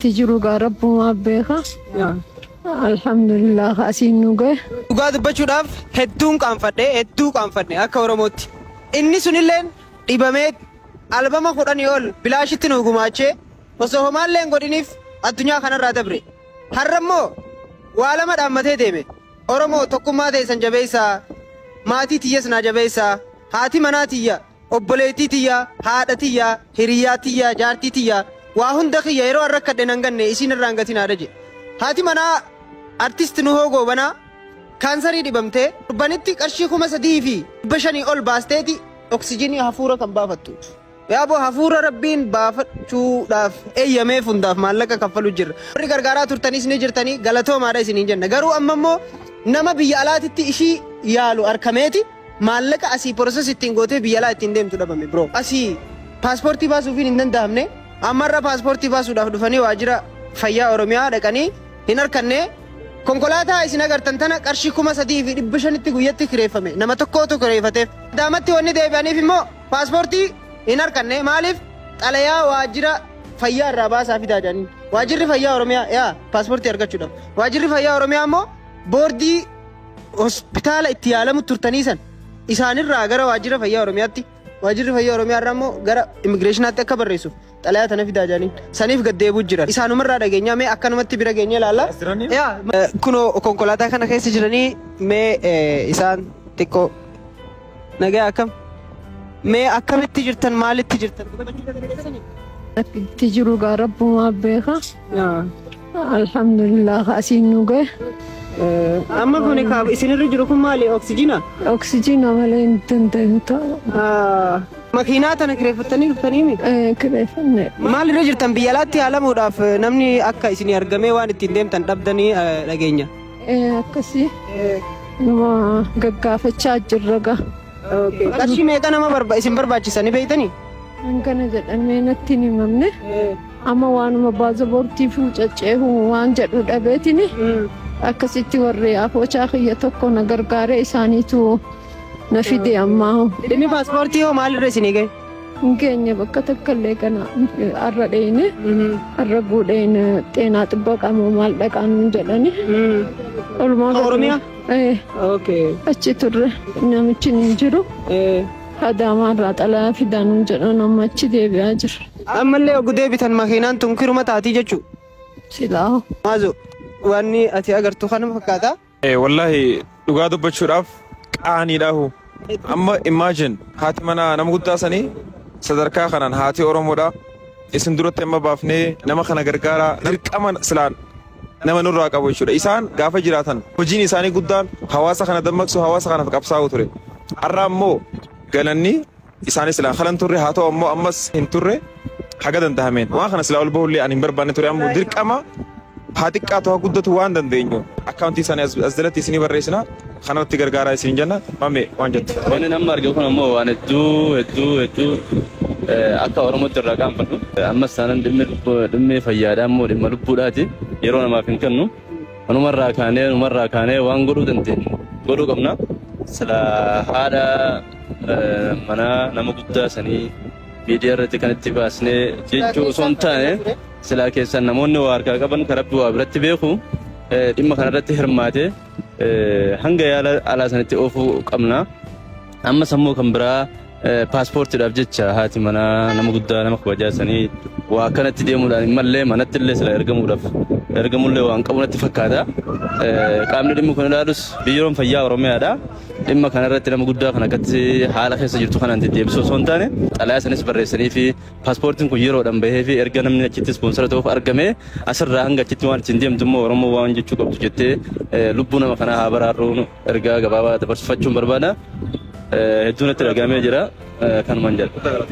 تجرو ربو ما بيخا الحمد لله أسين نوجه dhugaa dubbachuudhaaf hedduun qaanfadhe akka Oromootti inni sunilleen dhibamee albama 10 ol bilaashitti nu gumaachee osoo homaallee godhiniif addunyaa kanarraa dabre har'ammoo waa lama dhaammatee deeme Oromoo tokkummaa teessan jabeessaa maatii tiyyas na jabeessaa haati manaa tiyya obboleettii tiyya haadha tiyya hiriyaa tiyya jaartii tiyya waa hunda kiyya yeroo arrakkadhe nan ganne isin irraan gatiin haadha je haati manaa artist nu hogoo banaa kaansarii dhibamtee dubbanitti qarshii 3,500 ol baasteeti oksijiinii hafuura kan baafattu yaaboo hafuura rabbiin baafachuudhaaf eeyyamee fundaaf maallaqa kaffalu jirra warri gargaaraa turtanis ni jirtanii galatoomaadha isiniin jenna garuu ammammoo nama biyya alaatitti ishii yaalu arkameeti maallaqa asii proses ittiin gootee biyya alaa ittiin deemtu dhabame bro asii paaspoortii baasuufiin hin danda'amne ammarra paaspoortii baasuudhaaf dhufanii waajjira fayyaa Oromiyaa dhaqanii hin arkanne konkolaataa isin agartan tana qarshii 3,500 guyyatti kireeffame nama tokkootu kireeffateef daamatti wanni deebi'aniif immoo paaspoortii hin arkanne maaliif xalayaa waajjira fayyaa irraa baasaa fidaa jedhanii waajjirri fayyaa Oromiyaa yaa paaspoortii argachuudhaaf waajjirri fayyaa Oromiyaa immoo boordii hospitaala itti yaalamu turtanii san isaanirraa gara waajjira fayyaa Oromiyaatti waajjirri fayyaa Oromiyaa irraa immoo gara immigireeshinaatti akka barreessuuf xalayaa tana fidaa jedhanii saniif gaddeebuu jiran isaanumarraa dhageenyaa mee akkanumatti bira geenye ilaalla yaa kunoo konkolaataa kana keessa jiranii mee isaan xiqqoo nagaa akkam mee akkamitti jirtan maalitti jirtan تجرو ربو ما بيخا الحمد لله أسين نوجه amma kuni kaaba isinirra jiru kun maali oksijiina أكسجين مالين تنتهي makiinaa tana kireeffattanii dhuftanii mi كريفنا maalirra jirtan biyya alaatti yaalamuudhaaf namni akka isin argamee waan ittiin deemtan dhabdanii dhageenya أكسي ما قافة جرقة qarshii meeqa nama isin barbaachisanii beeytanii أنكنا جد أمينتني ممنه أما وأنا مبازة بورتي فوجة وان جد أبيتني أكسيتي ورّي أفوشا خيّتكو نغرغارة إسانيتو نفيدي أماهو dhimmi paaspoortii hoo maalirra isinii gahe نكيني بكتكالي كنا أرديني أرغوديني تينا تبقى ممال دكان جلاني Oromiyaa إيه okay أچي ترى نمچي نجرو هذا ما راتلا فيدان جلنا مچي دي بياجر ammallee oguu deebitan makiinaan tun kiruma taatii jechuu سلاو maazo wanni ati agartu kanuma fakkaata wallahi dhugaa dubbachuudhaaf qaaniidhaahu amma imagine haati mana nama guddaa sanii sadarkaa kanaan haati Oromoodha isin duratti amma baafnee nama kana gargaara dirqama silaan nama nurraa qabu jechuudha isaan gaafa jiraatan hojiin isaanii guddaan hawaasa kana dammaqsu hawaasa kanaaf qabsaa'u ture har'a ammoo galanni isaanis silaan kalan turre haa ta'u ammoo ammas hin turre haga danda'ameen waan kana silaa ol bahullee ani hin barbaanne ture ammoo dirqama haa xiqqaatu haa guddatu waan dandeenyu akkaawuntii isaanii as jalatti isinii barreessina kanarratti gargaaraa isin jenna mamme waan jettu. Wanni nama arge kun ammoo waan hedduu akka Oromootti irraa qaanfadhu ammas saanan dhimmi fayyaadhaa ammoo dhimma lubbuudhaati yeroo namaaf hin kennu numarraa kaanee waan godhuu dandeenyu godhuu qabna sila haadha mana nama guddaa sanii miidiyaa irratti kan itti baasnee jechuu osoo hin taane silaa keessan namoonni waa harkaa qaban kan rabbi waa biratti beeku dhimma kanarratti hirmaate hanga yaala alaa sanitti oofuu qabna ammas ammoo kan biraa paaspoortiidhaaf jecha haati manaa nama guddaa nama kabajaa sanii waa akkanatti deemuudhaan mallee manatti illee sila ergamullee waan qabu natti fakkaata qaamni dhimmi kun ilaalus biiroon fayyaa Oromiyaadha dhimma kanarratti nama guddaa kan akkatti haala keessa jirtu kanaan deddeebisuu osoo hin taane xalayaa sanis barreessanii fi paaspoortiin kun yeroodhaan bahee fi erga namni achitti ispoonsara ta'uuf argame asirraa hanga achitti waan ittiin deemtu immoo Oromoo waan jechuu qabdu jettee lubbuu nama kanaa haa baraarruun ergaa gabaabaa dabarfachuun barbaada hedduun itti dhagahamee jira kanumaan jedha.